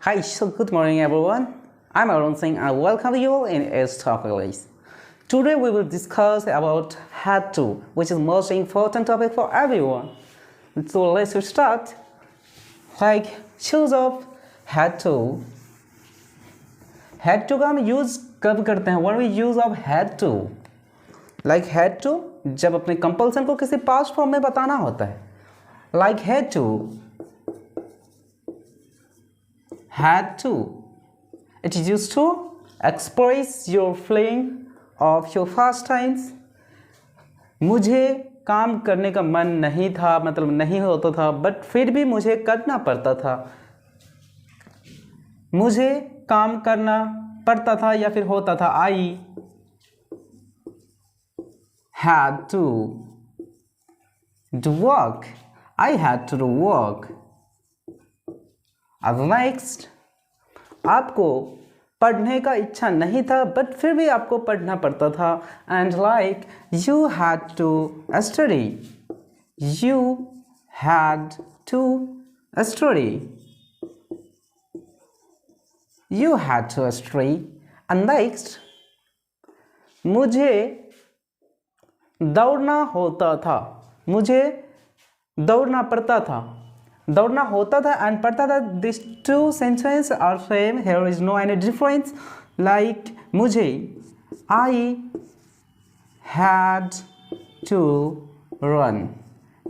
Hi, so good morning everyone. I'm Arun Singh and welcome you all in Talk English. Today we will discuss about had to, which is most important topic for everyone. So let's start. Like choose of had to. Had to का हम use कब करते हैं? When we use of had to. Like had to जब अपने compulsion को किसी past form में बताना होता है. Like had to. It is used to express your feeling of your first times. मुझे काम करने का मन नहीं था, मतलब नहीं होता था, बट फिर भी मुझे करना पड़ता था. मुझे काम करना पड़ता था या फिर होता था. I had to do work. I had to do work. अब नेक्स्ट, आपको पढ़ने का इच्छा नहीं था बट फिर भी आपको पढ़ना पड़ता था. And like you had to study. You had to study. You had to study. And next, मुझे दौड़ना होता था. मुझे दौड़ना पड़ता था. दौड़ना होता था एंड पढ़ता था. This two sentence are same. Here is no any difference. Like मुझे, आई हैड टू रन.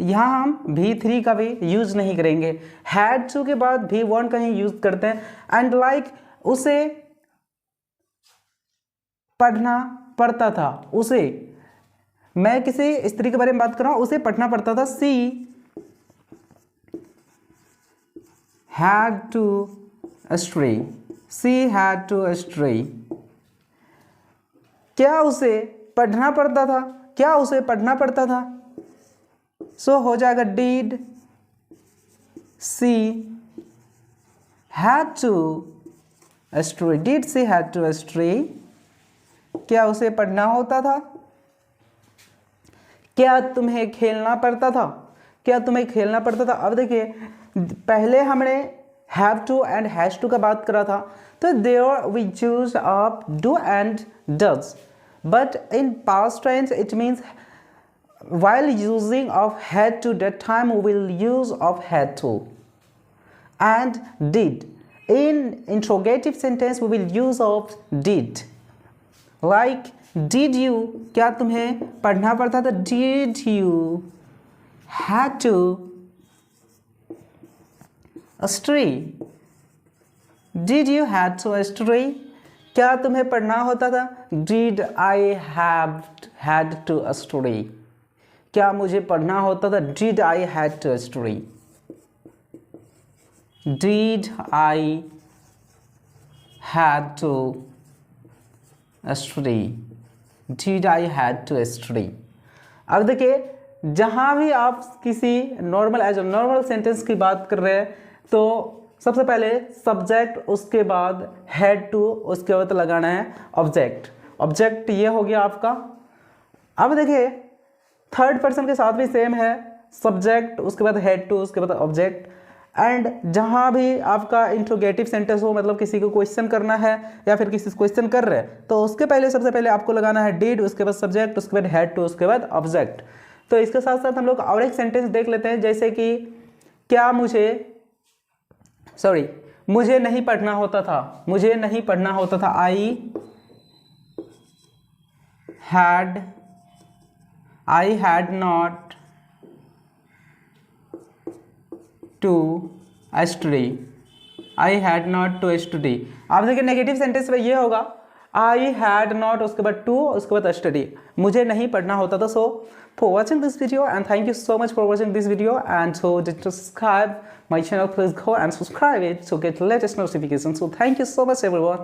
यहाँ हम V3 का भी यूज नहीं करेंगे. हैड टू के बाद V1 का ही यूज करते हैं. एंड लाइक उसे पढ़ना पड़ता था. उसे, मैं किसी स्त्री के बारे में बात कर रहा हूँ, उसे पढ़ना पड़ता था. सी had to study. She had to study. क्या उसे पढ़ना पड़ता था? क्या उसे पढ़ना पड़ता था? सो हो जाएगा did she had to study. Did she had to study. क्या उसे पढ़ना होता था? क्या तुम्हें खेलना पड़ता था? क्या तुम्हें खेलना पड़ता था? अब देखिए, पहले हमने have to and has to का बात करा था, तो there we use of do and does. But in past tense it means while using of had to, that time we will use of had to. And did, in interrogative sentence we will use of did. Like did you, क्या तुम्हें पढ़ना पड़ता था? Did you had to study. Did you had to study. क्या तुम्हें पढ़ना होता था? Did I have had to study. क्या मुझे पढ़ना होता था? Did I had to study. Did I had to study. Did I had to study. अब देखिए, जहाँ भी आप किसी normal as a normal sentence की बात कर रहे हैं तो सबसे पहले सब्जेक्ट, उसके बाद हैड टू, उसके बाद लगाना है ऑब्जेक्ट. ऑब्जेक्ट ये हो गया आपका. अब देखिए, थर्ड पर्सन के साथ भी सेम है. सब्जेक्ट, उसके बाद हैड टू, उसके बाद ऑब्जेक्ट. एंड जहाँ भी आपका इंट्रोगेटिव सेंटेंस हो, मतलब किसी को क्वेश्चन करना है या फिर किसी क्वेश्चन कर रहे हैं, तो उसके पहले सबसे पहले आपको लगाना है डिड, उसके बाद सब्जेक्ट, उसके बाद हैड टू, उसके बाद ऑब्जेक्ट. तो इसके साथ साथ हम लोग और एक सेंटेंस देख लेते हैं, जैसे कि क्या मुझे नहीं पढ़ना होता था. मुझे नहीं पढ़ना होता था. I had not to study. I had not to study. आप देखिए, नेगेटिव सेंटेंस में ये होगा I had not, उसके बाद to, उसके बाद study. मुझे नहीं पढ़ना होता था. So for watching this video, and thank you so much for watching this video, and so to subscribe my channel, please go and subscribe it to get latest notifications. So thank you so much everyone.